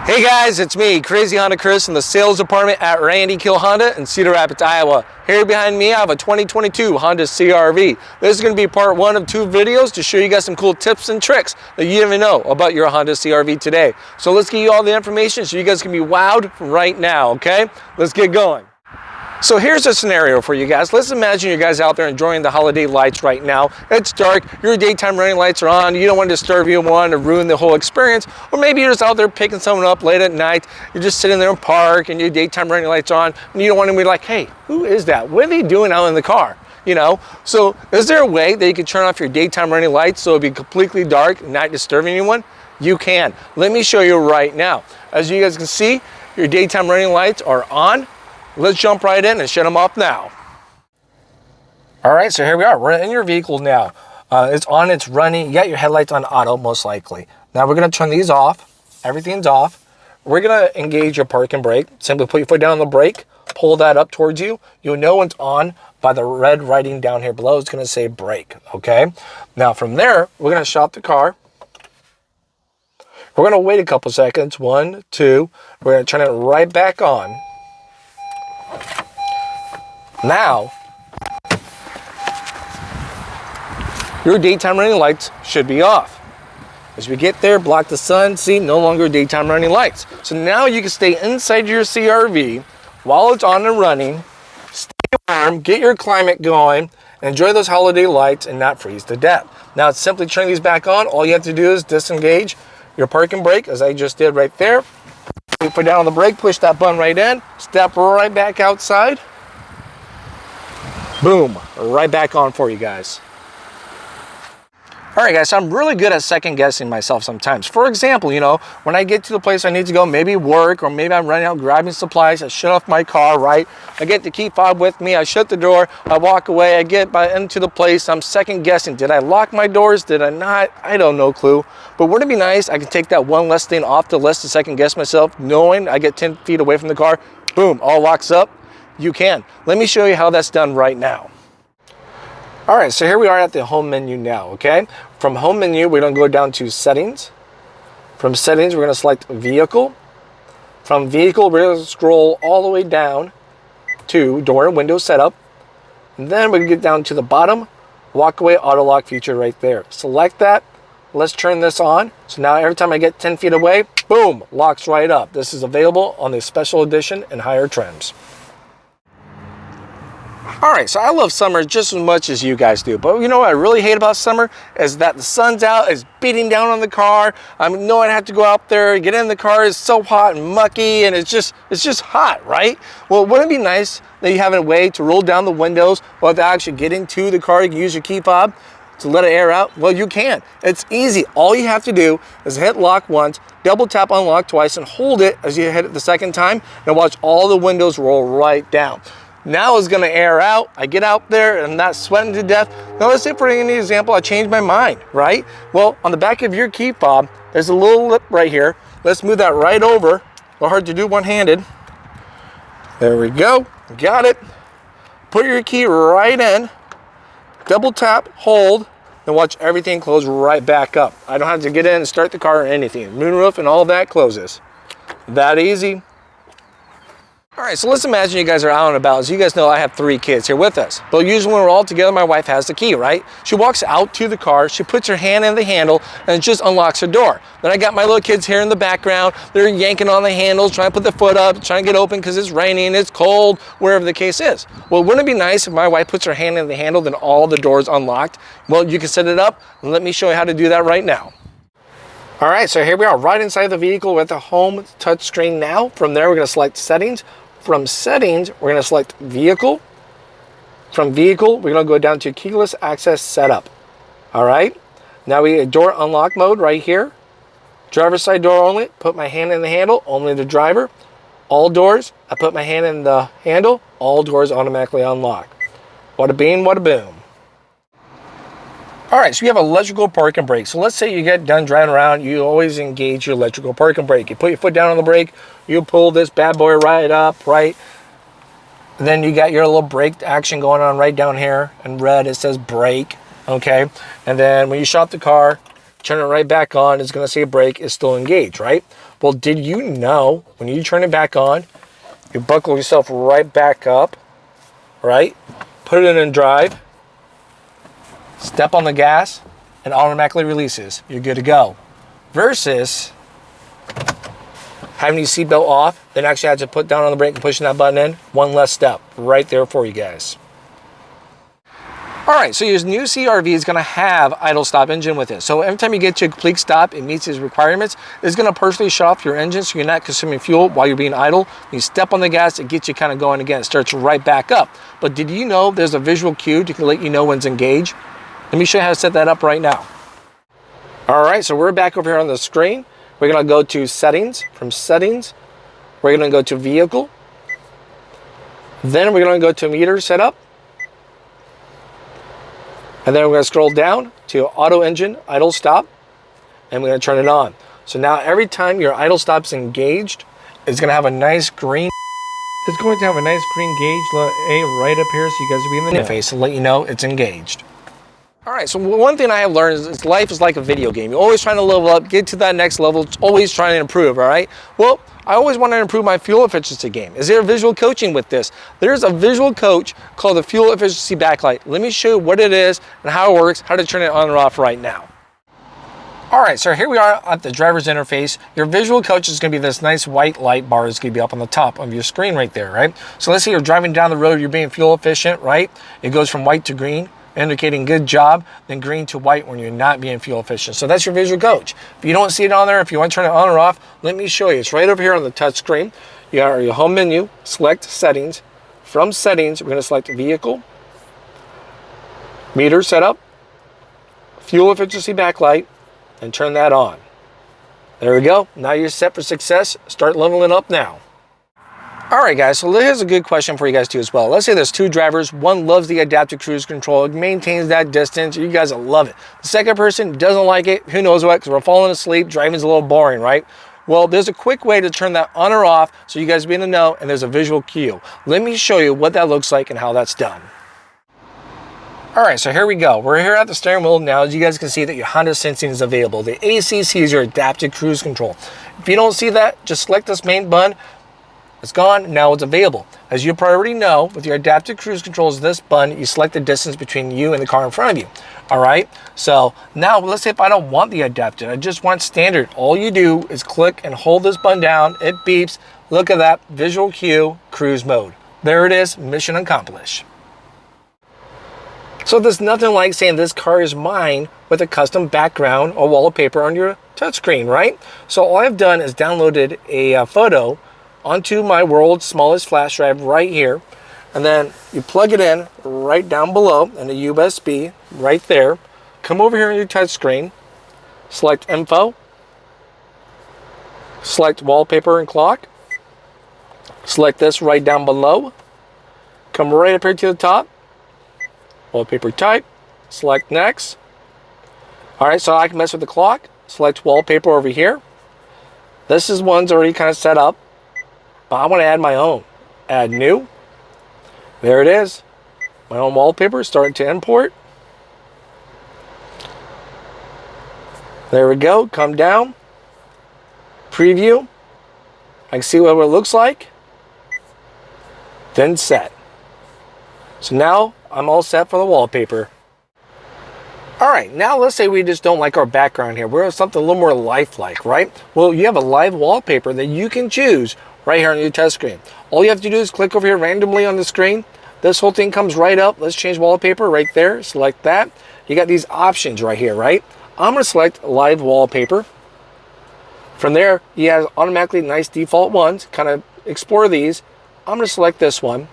Hey guys, it's me, Crazy Honda Chris in the sales department at Randy Kill Honda in Cedar Rapids, Iowa. Here behind me I have a 2022 Honda CR-V. This is going to be part one of 2 videos to show you guys some cool tips and tricks that you didn't even know about your Honda CR-V today. So let's get you all the information so you guys can be wowed right now, okay? Let's get going. So here's a scenario for you guys. Let's imagine you guys out there enjoying the holiday lights right now. It's dark, your daytime running lights are on, you don't want to disturb anyone or ruin the whole experience, or maybe you're just out there picking someone up late at night, you're just sitting there in park and your daytime running lights on, and you don't want to be like, hey, who is that? What are they doing out in the car? You know, so is there a way that you can turn off your daytime running lights so it'll be completely dark and not disturbing anyone? You can. Let me show you right now. As you guys can see, your daytime running lights are on. Let's jump right in and shut them off now. All right, so here we are. We're in your vehicle now. It's on, it's running. You got your headlights on auto, most likely. Now we're gonna turn these off. Everything's off. We're gonna engage your park and brake. Simply put your foot down on the brake, pull that up towards you. You'll know when it's on by the red writing down here below. It's gonna say brake, okay? Now from there, we're gonna stop the car. We're gonna wait a couple seconds. 1, 2. We're gonna turn it right back on. Now, your daytime running lights should be off. As we get there, block the sun, see, no longer daytime running lights. So now you can stay inside your CR-V while it's on and running, stay warm, get your climate going, and enjoy those holiday lights and not freeze to death. Now it's simply turning these back on. All you have to do is disengage your park and brake, as I just did right there. Put down on the brake, push that button right in, step right back outside. Boom, right back on for you guys. All right guys, so I'm really good at second guessing myself sometimes. For example, you know, when I get to the place I need to go, maybe work, or maybe I'm running out grabbing supplies, I shut off my car, right? I get the key fob with me, I shut the door, I walk away, I get into the place, I'm second guessing. Did I lock my doors? Did I not? I don't know, clue. But wouldn't it be nice, I can take that one less thing off the list to second guess myself, knowing I get 10 feet away from the car, boom, all locks up? You can. Let me show you how that's done right now. All right, so here we are at the home menu now, okay? From home menu, we're gonna go down to settings. From settings, we're gonna select vehicle. From vehicle, we're gonna scroll all the way down to door and window setup. And then we can get down to the bottom, walk away auto lock feature right there. Select that. Let's turn this on. So now every time I get 10 feet away, boom, locks right up. This is available on the special edition and higher trims. All right, so I love summer just as much as you guys do, but you know what I really hate about summer is that the sun's out, it's beating down on the car. I know I have to go out there, get in the car, it's so hot and mucky, and it's just hot, right? Well, wouldn't it be nice that you have a way to roll down the windows without actually getting to the car? You can use your key fob to let it air out. Well, you can. It's easy. All you have to do is hit lock once, double tap unlock twice, and hold it as you hit it the second time, and watch all the windows roll right down. Now it's gonna air out. I get out there and I'm not sweating to death. Now let's say for any example, I changed my mind, right? Well, on the back of your key fob, there's a little lip right here. Let's move that right over. A little hard to do one-handed. There we go, got it. Put your key right in, double tap, hold, and watch everything close right back up. I don't have to get in and start the car or anything. Moonroof and all of that closes. That easy. All right, so let's imagine you guys are out and about. As you guys know, I have 3 kids here with us. But usually when we're all together, my wife has the key, right? She walks out to the car, she puts her hand in the handle, and it just unlocks her door. Then I got my little kids here in the background. They're yanking on the handles, trying to put their foot up, trying to get open because it's raining, it's cold, wherever the case is. Well, wouldn't it be nice if my wife puts her hand in the handle, then all the doors unlocked? Well, you can set it up, and let me show you how to do that right now. All right, so here we are right inside the vehicle with the home touchscreen now. From there, we're gonna select settings. From settings, we're gonna select vehicle. From vehicle, we're gonna go down to keyless access setup. All right, now we get door unlock mode right here. Driver's side door only, put my hand in the handle, only the driver. All doors, I put my hand in the handle, all doors automatically unlock. Wada bing, wada boom. All right, so you have electrical park and brake. So let's say you get done driving around, you always engage your electrical park and brake. You put your foot down on the brake, you pull this bad boy right up, right? And then you got your little brake action going on right down here. In red, it says brake, okay? And then when you shut the car, turn it right back on, it's gonna say brake is still engaged, right? Well, did you know when you turn it back on, you buckle yourself right back up, right? Put it in drive, step on the gas, and automatically releases. You're good to go. Versus having your seatbelt off, then actually have to put down on the brake and pushing that button in. One less step right there for you guys. All right, so your new CR-V is going to have idle stop engine with it. So every time you get to a complete stop, it meets its requirements. It's going to partially shut off your engine so you're not consuming fuel while you're being idle. You step on the gas, it gets you kind of going again. It starts right back up. But did you know there's a visual cue to let you know when it's engaged? Let me show you how to set that up right now. All right, so we're back over here on the screen. We're going to go to settings. From settings, we're going to go to vehicle. Then we're going to go to meter setup. And then we're going to scroll down to auto engine idle stop, and we're going to turn it on. So now every time your idle stop is engaged, it's going to have a nice green. It's going to have a nice green gauge right up here, so you guys will be in the interface to let you know it's engaged. All right, so one thing I have learned is life is like a video game. You're always trying to level up, get to that next level, always trying to improve, all right? Well, I always want to improve my fuel efficiency game. Is there visual coaching with this? There's a visual coach called the Fuel Efficiency Backlight. Let me show you what it is and how it works, how to turn it on or off right now. All right, so here we are at the driver's interface. Your visual coach is going to be this nice white light bar that's going to be up on the top of your screen right there, right? So let's say you're driving down the road, you're being fuel efficient, right? It goes from white to green, indicating good job, then green to white when you're not being fuel efficient. So that's your visual coach. If you don't see it on there, if you want to turn it on or off, let me show you. It's right over here on the touch screen. You got your home menu, select settings. From settings, we're going to select vehicle, meter setup, fuel efficiency backlight, and turn that on. There we go. Now you're set for success. Start leveling up now. All right, guys, so here's a good question for you guys too as well. Let's say there's two drivers. One loves the adaptive cruise control. It maintains that distance. You guys will love it. The second person doesn't like it. Who knows what, because we're falling asleep. Driving's a little boring, right? Well, there's a quick way to turn that on or off so you guys be in the know, and there's a visual cue. Let me show you what that looks like and how that's done. All right, so here we go. We're here at the steering wheel now. As you guys can see that your Honda Sensing is available. The ACC is your adaptive cruise control. If you don't see that, just select this main button. It's gone, now it's available. As you already know, with your adaptive cruise controls, this button, you select the distance between you and the car in front of you. All right, so now let's say if I don't want the adaptive, I just want standard. All you do is click and hold this button down, it beeps. Look at that, visual cue, cruise mode. There it is, mission accomplished. So there's nothing like saying this car is mine with a custom background or wallpaper on your touchscreen, right? So all I've done is downloaded a photo onto my world's smallest flash drive right here, and then you plug it in right down below in the USB right there. Come over here on your touch screen, select info, select wallpaper and clock, select this right down below, come right up here to the top, wallpaper type, select next. All right, so I can mess with the clock, select wallpaper over here. This is one's already kind of set up. I want to add my own. Add new. There it is. My own wallpaper starting to import. There we go. Come down. Preview. I can see what it looks like. Then set. So now I'm all set for the wallpaper. All right, now let's say we just don't like our background here. We're something a little more lifelike, right? Well, you have a live wallpaper that you can choose right here on your touch screen. All you have to do is click over here randomly on the screen. This whole thing comes right up. Let's change wallpaper right there. Select that. You got these options right here, right? I'm going to select live wallpaper. From there, you have automatically nice default ones. Kind of explore these. I'm going to select this one.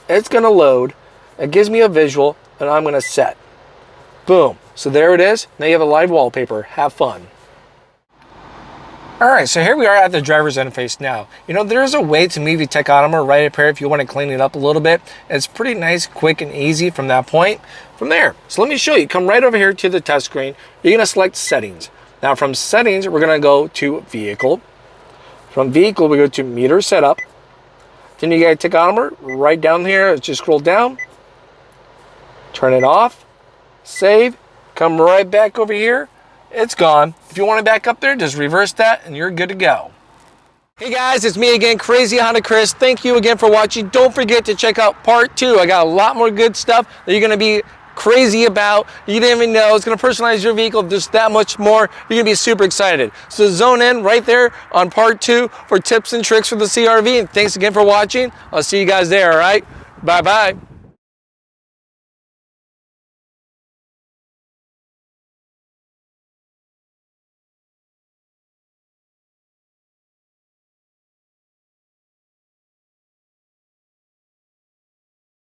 It's going to load. It gives me a visual, and I'm going to set. Boom. So there it is. Now you have a live wallpaper. Have fun. All right, so here we are at the driver's interface now. You know, there's a way to move your tachometer right up here if you want to clean it up a little bit. It's pretty nice, quick, and easy from that point. From there, so let me show you. Come right over here to the touch screen. You're going to select settings. Now from settings, we're going to go to vehicle. From vehicle, we go to meter setup. Then you got a tachometer right down here. Just scroll down. Turn it off. Save. Come right back over here. It's gone. If you want to back up there, just reverse that and you're good to go. Hey guys, it's me again, Crazy Honda Chris. Thank you again for watching. Don't forget to check out part 2. I got a lot more good stuff that you're gonna be crazy about. You didn't even know. It's gonna personalize your vehicle just that much more. You're gonna be super excited. So zone in right there on part 2 for tips and tricks for the CRV. And thanks again for watching. I'll see you guys there, all right? Bye-bye.